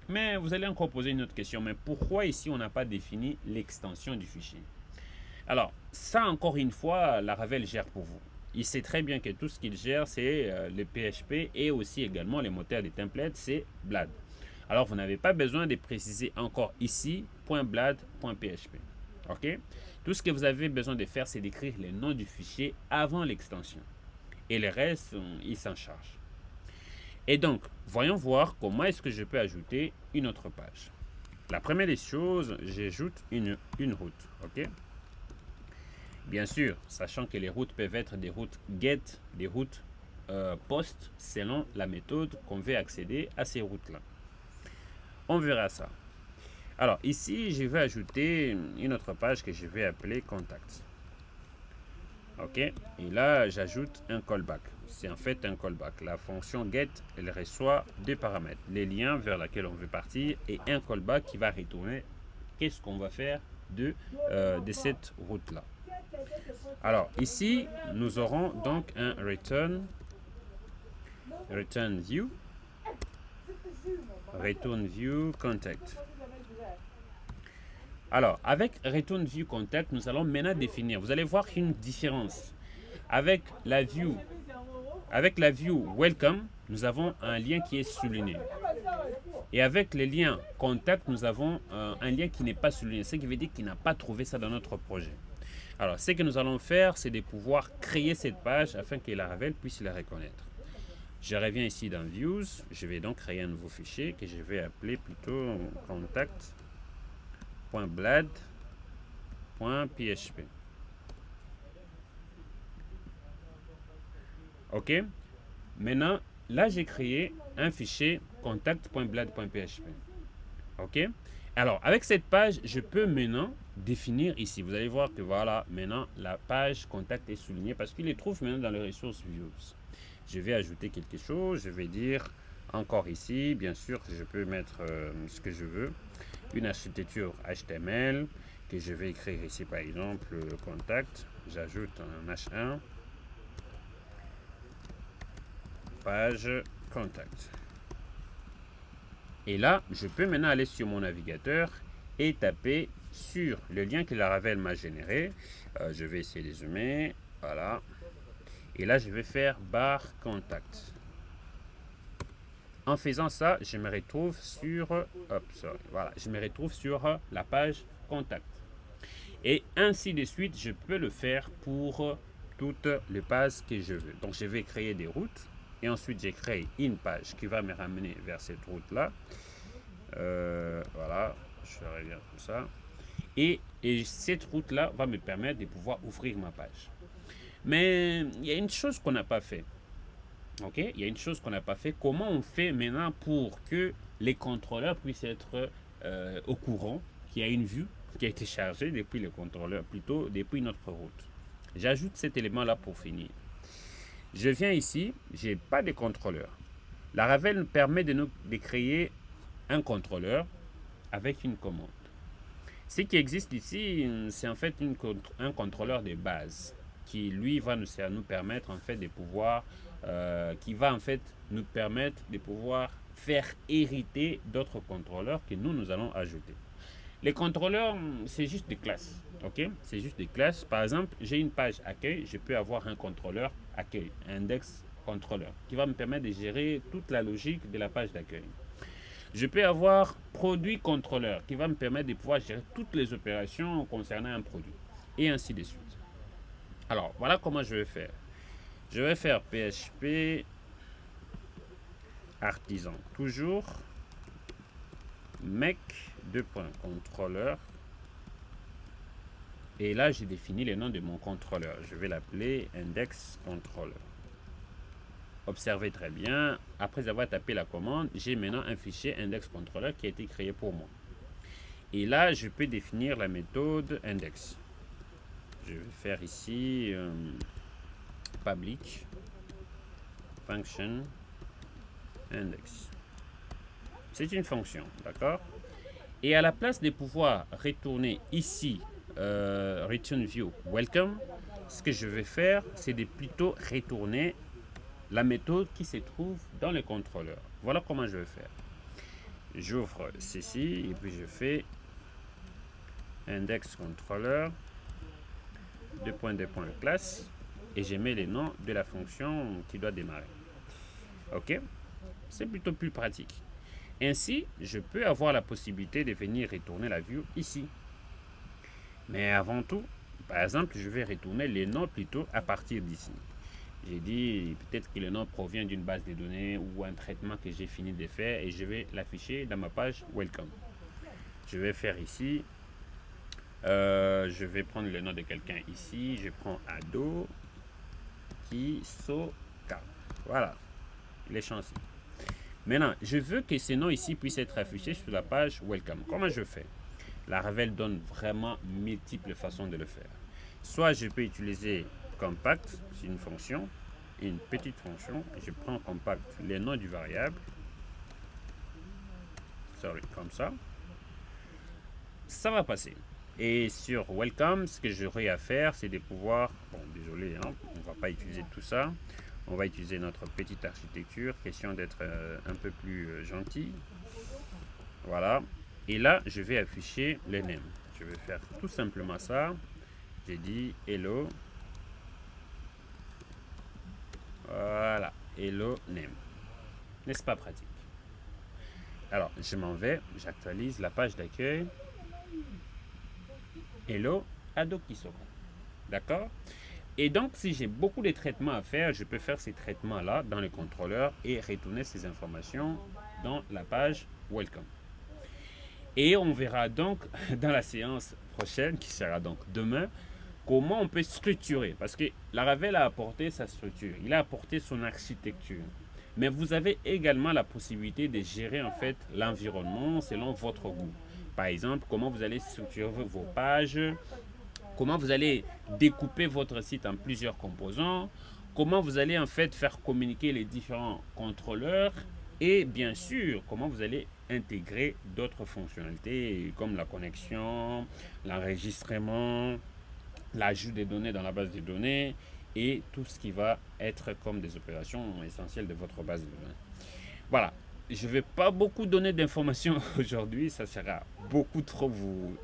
Mais vous allez encore poser une autre question. Mais pourquoi ici on n'a pas défini l'extension du fichier? Alors, ça encore une fois, Laravel gère pour vous. Il sait très bien que tout ce qu'il gère, c'est le PHP et aussi également les moteurs des templates, c'est Blad. Alors, vous n'avez pas besoin de préciser encore ici .blad.php. Ok? Tout ce que vous avez besoin de faire, c'est d'écrire le nom du fichier avant l'extension. Et le reste, il s'en charge. Et donc, voyons voir comment est-ce que je peux ajouter une autre page. La première des choses, j'ajoute une route. Ok? Bien sûr, sachant que les routes peuvent être des routes get, des routes post, selon la méthode qu'on veut accéder à ces routes-là. On verra ça. Alors ici, je vais ajouter une autre page que je vais appeler contact. Ok, et là, j'ajoute un callback. C'est en fait un callback. La fonction get, elle reçoit deux paramètres. Les liens vers lesquels on veut partir et un callback qui va retourner qu'est-ce qu'on va faire de cette route-là. Alors ici, nous aurons donc un return view. Return view contact. Alors, avec return view contact, nous allons maintenant définir. Vous allez voir une différence. Avec la view welcome, nous avons un lien qui est souligné. Et avec les liens contact, nous avons un lien qui n'est pas souligné. Ce qui veut dire qu'il n'a pas trouvé ça dans notre projet. Alors, ce que nous allons faire, c'est de pouvoir créer cette page afin que Laravel puisse la reconnaître. Je reviens ici dans Views. Je vais donc créer un nouveau fichier que je vais appeler plutôt contact.blad.php. Ok. Maintenant, là, j'ai créé un fichier contact.blad.php. Ok. Alors, avec cette page, je peux maintenant définir ici. Vous allez voir que voilà, maintenant la page contact est soulignée parce qu'il les trouve maintenant dans les ressources views. Je vais ajouter quelque chose, je vais dire encore ici, bien sûr, je peux mettre ce que je veux, une architecture HTML que je vais écrire ici par exemple contact, j'ajoute un H1, page contact. Et là, je peux maintenant aller sur mon navigateur et taper sur le lien que Laravel m'a généré. Je vais essayer de zoomer, voilà. Et là, je vais faire barre contact. En faisant ça, je me retrouve sur, voilà, je me retrouve sur la page contact. Et ainsi de suite, je peux le faire pour toutes les pages que je veux. Donc, je vais créer des routes. Et ensuite, j'ai créé une page qui va me ramener vers cette route-là. Voilà, je ferai bien comme ça. Et cette route-là va me permettre de pouvoir ouvrir ma page. Mais il y a une chose qu'on n'a pas fait. Ok, il y a une chose qu'on n'a pas fait. Comment on fait maintenant pour que les contrôleurs puissent être au courant qu'il y a une vue qui a été chargée depuis le contrôleur, plutôt depuis notre route. J'ajoute cet élément-là pour finir. Je viens ici, je n'ai pas de contrôleur. Laravel nous permet de créer un contrôleur avec une commande. Ce qui existe ici, c'est en fait un contrôleur de base qui lui va nous permettre en fait de pouvoir, qui va en fait nous permettre de pouvoir faire hériter d'autres contrôleurs que nous allons ajouter. Les contrôleurs, c'est juste des classes, ok? C'est juste des classes. Par exemple, j'ai une page accueil, je peux avoir un contrôleur accueil, index contrôleur, qui va me permettre de gérer toute la logique de la page d'accueil. Je peux avoir produit contrôleur, qui va me permettre de pouvoir gérer toutes les opérations concernant un produit, et ainsi de suite. Alors, voilà comment je vais faire. Je vais faire PHP artisan, toujours make contrôleur. Et là, j'ai défini le nom de mon contrôleur. Je vais l'appeler index controller. Observez très bien, après avoir tapé la commande, j'ai maintenant un fichier index controller qui a été créé pour moi. Et là, je peux définir la méthode index. Je vais faire ici public function index. C'est une fonction, d'accord? Et à la place de pouvoir retourner ici return view welcome, ce que je vais faire, c'est de plutôt retourner la méthode qui se trouve dans le contrôleur. Voilà comment je vais faire. J'ouvre ceci et puis je fais index controller classe et je mets les noms de la fonction qui doit démarrer. Ok, c'est plutôt plus pratique. Ainsi, je peux avoir la possibilité de venir retourner la vue ici. Mais avant tout, par exemple, je vais retourner les noms plutôt à partir d'ici. J'ai dit peut-être que le nom provient d'une base de données ou un traitement que j'ai fini de faire et je vais l'afficher dans ma page Welcome. Je vais faire ici, je vais prendre le nom de quelqu'un ici, je prends Ado Kisoka. Voilà, il est chanceux. Maintenant, je veux que ces noms ici puissent être affichés sur la page Welcome. Comment je fais? Laravel donne vraiment multiples façons de le faire. Soit je peux utiliser compact, c'est une fonction, une petite fonction. Je prends compact, les noms du variable. Comme ça. Ça va passer. Et sur welcome, ce que j'aurai à faire, c'est de pouvoir, bon, désolé, hein, on ne va pas utiliser tout ça. On va utiliser notre petite architecture, question d'être un peu plus gentil. Voilà. Et là, je vais afficher les names. Je vais faire tout simplement ça. J'ai dit hello. Voilà, hello name. N'est-ce pas pratique? Alors, je m'en vais, j'actualise la page d'accueil. Hello, Ado Kisoka. D'accord? Et donc, si j'ai beaucoup de traitements à faire, je peux faire ces traitements-là dans le contrôleur et retourner ces informations dans la page Welcome. Et on verra donc dans la séance prochaine, qui sera donc demain, comment on peut structurer. Parce que Laravel a apporté sa structure, il a apporté son architecture. Mais vous avez également la possibilité de gérer en fait l'environnement selon votre goût. Par exemple, comment vous allez structurer vos pages, comment vous allez découper votre site en plusieurs composants, comment vous allez en fait faire communiquer les différents contrôleurs et bien sûr, comment vous allez intégrer d'autres fonctionnalités comme la connexion, l'enregistrement, l'ajout des données dans la base de données et tout ce qui va être comme des opérations essentielles de votre base de données. Voilà, je ne vais pas beaucoup donner d'informations aujourd'hui, ça sera beaucoup trop vous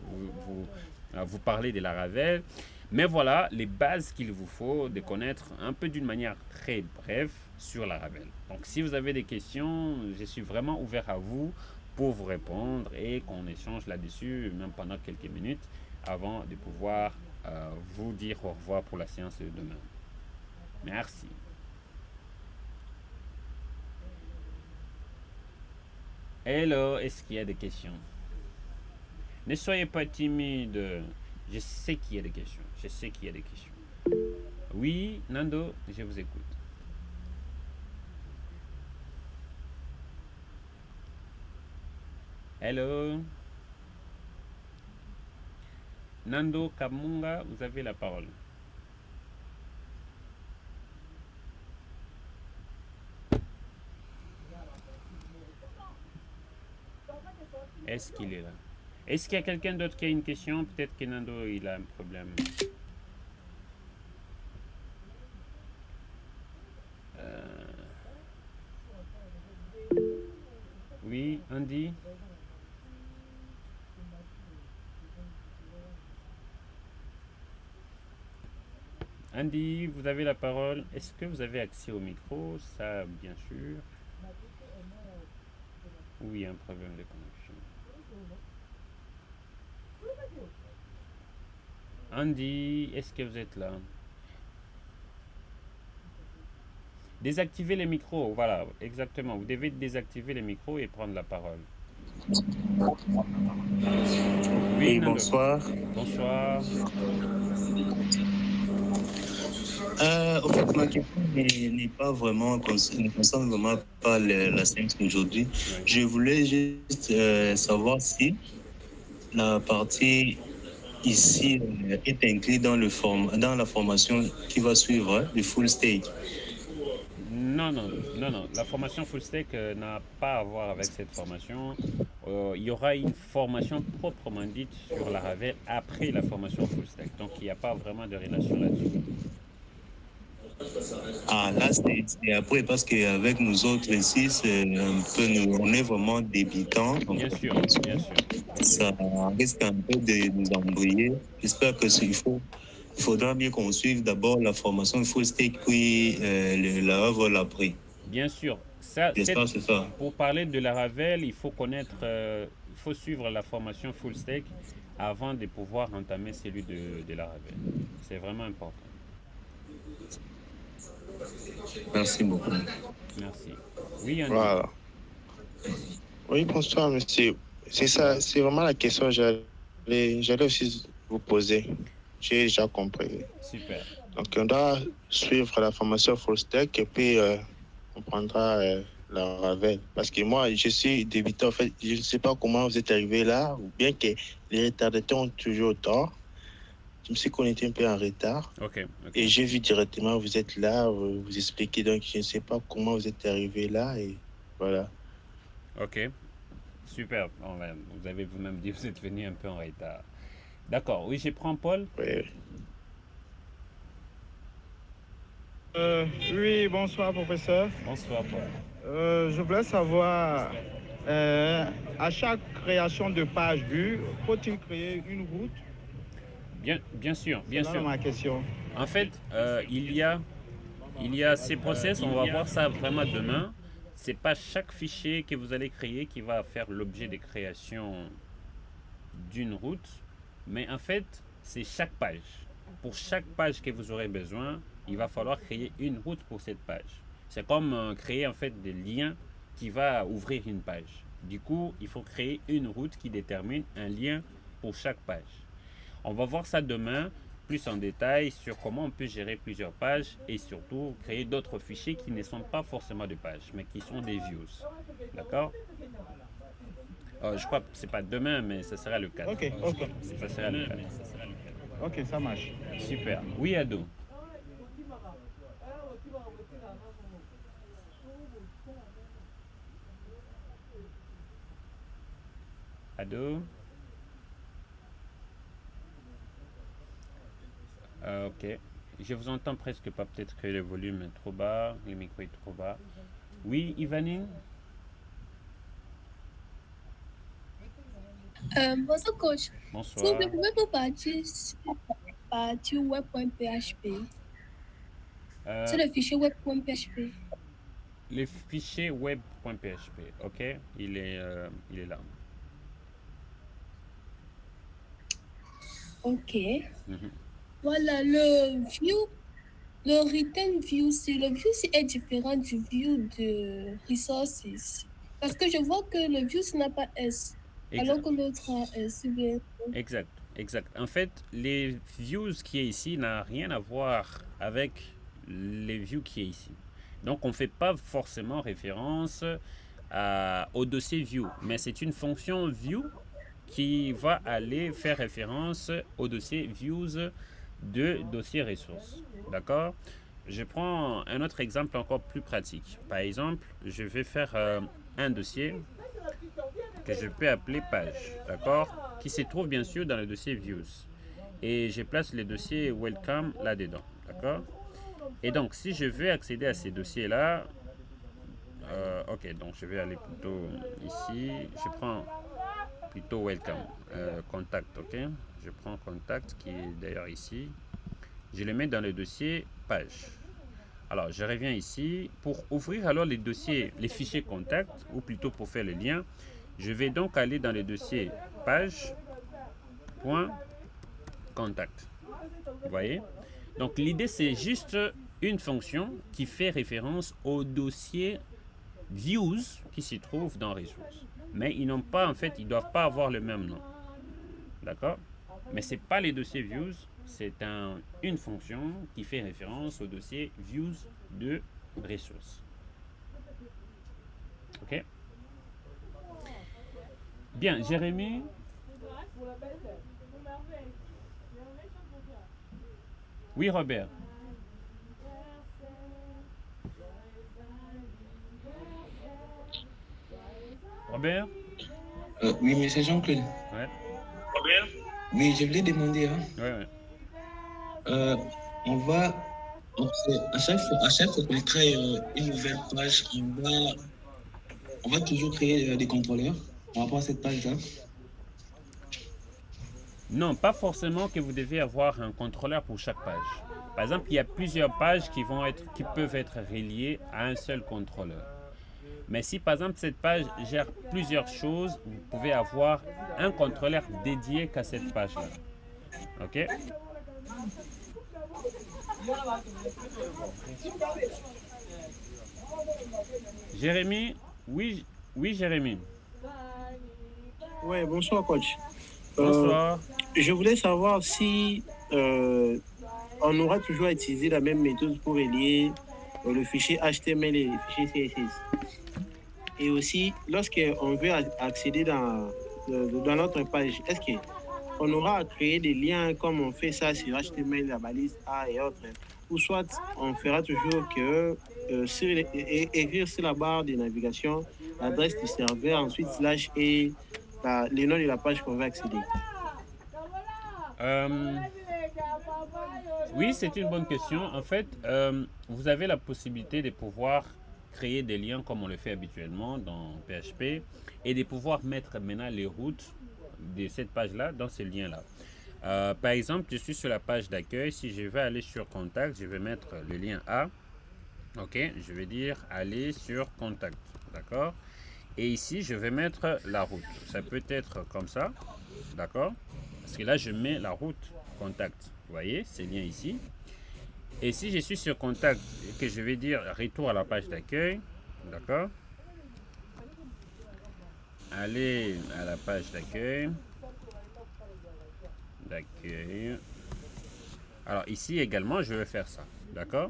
parler de Laravel. Mais voilà les bases qu'il vous faut de connaître un peu d'une manière très brève sur Laravel. Donc si vous avez des questions, je suis vraiment ouvert à vous pour vous répondre et qu'on échange là-dessus, même pendant quelques minutes, avant de pouvoir vous dire au revoir pour la séance de demain. Merci. Hello, est-ce qu'il y a des questions? Ne soyez pas timide. Je sais qu'il y a des questions. Je sais qu'il y a des questions. Oui, Nando, je vous écoute. Hello. Nando Kamunga, vous avez la parole. Est-ce qu'il est là? Est-ce qu'il y a quelqu'un d'autre qui a une question? Peut-être que Nando, il a un problème. Oui, Andy? Andy, vous avez la parole. Est-ce que vous avez accès au micro? Ça, bien sûr. Oui, il y a un problème de connexion. Andy, est-ce que vous êtes là? Désactivez les micros, voilà, exactement. Vous devez désactiver les micros et prendre la parole. Oui, Nando. bonsoir. Bonsoir. En fait, ma question n'est pas vraiment, ne concerne vraiment pas la séance d'aujourd'hui. Oui. Je voulais juste savoir si la partie ici est incluse dans la formation qui va suivre, le full stack. Non. La formation full stack n'a pas à voir avec cette formation. Il y aura une formation proprement dite sur Laravel après la formation full stack. Donc, il n'y a pas vraiment de relation là-dessus. Ah, là, c'est après, parce qu'avec nous autres ici, on est vraiment débutants. Donc, Bien sûr. Ça risque un peu de nous embrouiller. J'espère que il faudra mieux qu'on suive d'abord la formation full stack, puis la Laravel après. Bien sûr. J'espère que c'est ça. Pour parler de Laravel, il faut il faut suivre la formation full stack avant de pouvoir entamer celui de Laravel. C'est vraiment important. Merci beaucoup. Merci. Oui, Andy. Voilà. Oui, bonsoir, monsieur. C'est ça, c'est vraiment la question que j'allais aussi vous poser. J'ai déjà compris. Super. Donc, on doit suivre la formation full stack et puis on prendra la Laravel. Parce que moi, je suis débutant. En fait, je ne sais pas comment vous êtes arrivé là, ou bien que les retardataires ont toujours tort. Je me suis connecté un peu en retard. Ok. Et j'ai vu directement, vous êtes là, vous expliquez. Donc, je ne sais pas comment vous êtes arrivé là. Et voilà. Ok. Super. Bon, ben, vous avez vous-même dit que vous êtes venu un peu en retard. D'accord. Oui, je prends Paul. Oui. Oui, bonsoir professeur. Bonsoir Paul. Je voulais savoir, à chaque création de page vue, faut-il créer une route? Bien sûr. C'est ma question. En fait, il y a ces process, on va voir ça vraiment demain. C'est pas chaque fichier que vous allez créer qui va faire l'objet de création d'une route, mais en fait, c'est chaque page. Pour chaque page que vous aurez besoin, il va falloir créer une route pour cette page. C'est comme créer en fait des liens qui va ouvrir une page. Du coup, il faut créer une route qui détermine un lien pour chaque page. On va voir ça demain plus en détail sur comment on peut gérer plusieurs pages et surtout créer d'autres fichiers qui ne sont pas forcément des pages, mais qui sont des views. D'accord? Je crois que c'est pas demain, mais ça sera le 4. Ok, ok. Ça sera le 4. Ok, ça marche. Super. Oui, Ado. Ado. Ok. Je vous entends presque pas. Peut-être que le volume est trop bas, le micro est trop bas. Oui, Ivanine. Bonsoir coach. Bonsoir. Vous pouvez vous partir sur la partie web.php. C'est le fichier web.php. Le fichier web.php. Ok. Il est là. Ok. Mhm. Voilà, le view, le return view, le view est différent du view de resources. Parce que je vois que le view n'a pas S, alors que l'autre a S. Exact, exact. En fait, les views qui est ici n'a rien à voir avec les views qui est ici. Donc, on ne fait pas forcément référence au dossier view, mais c'est une fonction view qui va aller faire référence au dossier views de dossier ressources. D'accord? Je prends un autre exemple encore plus pratique. Par exemple, je vais faire un dossier que je peux appeler page, d'accord, qui se trouve bien sûr dans le dossier views. Et je place le dossier welcome là-dedans, d'accord. Et donc, si je veux accéder à ces dossiers-là, ok, donc je vais aller plutôt ici. Je prends plutôt welcome, contact, ok. Je prends contact qui est d'ailleurs ici. Je le mets dans le dossier page. Alors, je reviens ici. Pour ouvrir alors les dossiers, les fichiers contact, ou plutôt pour faire le lien, je vais donc aller dans le dossier page.contact. Vous voyez? Donc, l'idée, c'est juste une fonction qui fait référence au dossier views qui s'y trouve dans ressources. Mais ils n'ont pas, en fait, ils ne doivent pas avoir le même nom. D'accord? Mais ce n'est pas les dossiers views, c'est une fonction qui fait référence au dossier views de ressources. Ok? Bien, Jérémy. Oui, Robert. Robert? Oui, mais c'est Jean-Claude. Ouais. Robert? Oui, je voulais demander, hein, Ouais. on va, à chaque fois qu'on crée une nouvelle page, on va toujours créer des contrôleurs par rapport à cette page-là. Non, pas forcément que vous devez avoir un contrôleur pour chaque page. Par exemple, il y a plusieurs pages qui peuvent être reliées à un seul contrôleur. Mais si par exemple cette page gère plusieurs choses, vous pouvez avoir un contrôleur dédié qu'à cette page-là. Ok? Jérémy? Oui, Jérémy. Ouais, bonsoir coach. Bonsoir. Je voulais savoir si on aura toujours utilisé la même méthode pour relier le fichier HTML et le fichier CSS. Et aussi, lorsqu'on veut accéder dans notre page, est-ce qu'on aura à créer des liens comme on fait ça sur HTML, la balise A et autres, ou soit on fera toujours que écrire sur la barre de navigation l'adresse du serveur, ensuite slash et le nom de la page qu'on veut accéder. Oui, c'est une bonne question. En fait, vous avez la possibilité de pouvoir créer des liens comme on le fait habituellement dans PHP et de pouvoir mettre maintenant les routes de cette page-là dans ces liens-là. Par exemple, je suis sur la page d'accueil. Si je vais aller sur Contact, je vais mettre le lien A. Ok, je vais dire aller sur Contact. D'accord? Et ici, je vais mettre la route. Ça peut être comme ça. D'accord? Parce que là, je mets la route Contact. Vous voyez, ces liens ici. Et si je suis sur Contact et que je vais dire retour à la page d'accueil, d'accord? Allez à la page d'accueil. Alors ici également, je vais faire ça, d'accord?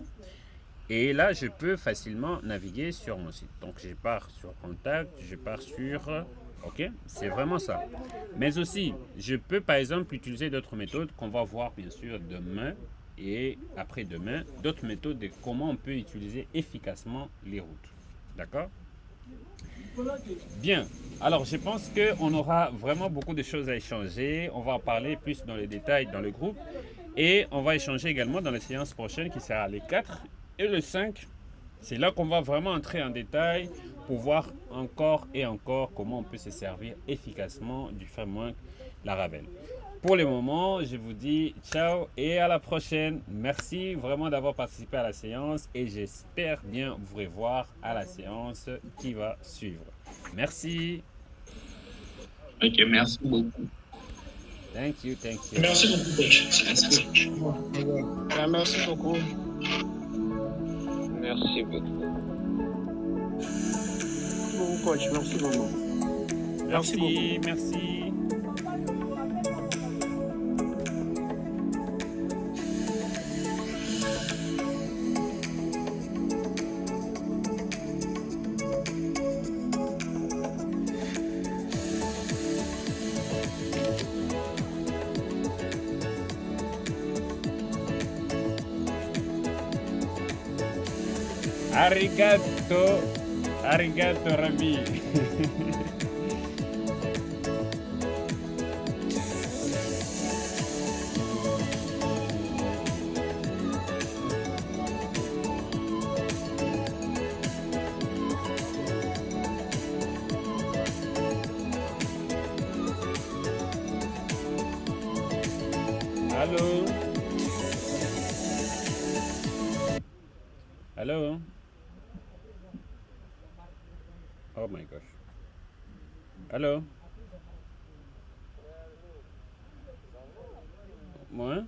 Et là, je peux facilement naviguer sur mon site. Donc, je pars sur Contact, je pars sur Ok, c'est vraiment ça. Mais aussi, je peux par exemple utiliser d'autres méthodes qu'on va voir bien sûr demain et après-demain, d'autres méthodes de comment on peut utiliser efficacement les routes. D'accord? Bien. Alors, je pense qu'on aura vraiment beaucoup de choses à échanger. On va en parler plus dans les détails dans le groupe. Et on va échanger également dans la séance prochaine qui sera les 4 et le 5. C'est là qu'on va vraiment entrer en détail pour voir encore et encore comment on peut se servir efficacement du framework Laravel. Pour le moment, je vous dis ciao et à la prochaine. Merci vraiment d'avoir participé à la séance et j'espère bien vous revoir à la séance qui va suivre. Merci. Ok, merci beaucoup. Thank you. Merci beaucoup, coach. Merci. Merci beaucoup. Merci beaucoup. Merci beaucoup, coach. Merci beaucoup. Merci beaucoup. Merci. Arigato Rami. Allô? Allô? Oh my gosh. Allô? Moi?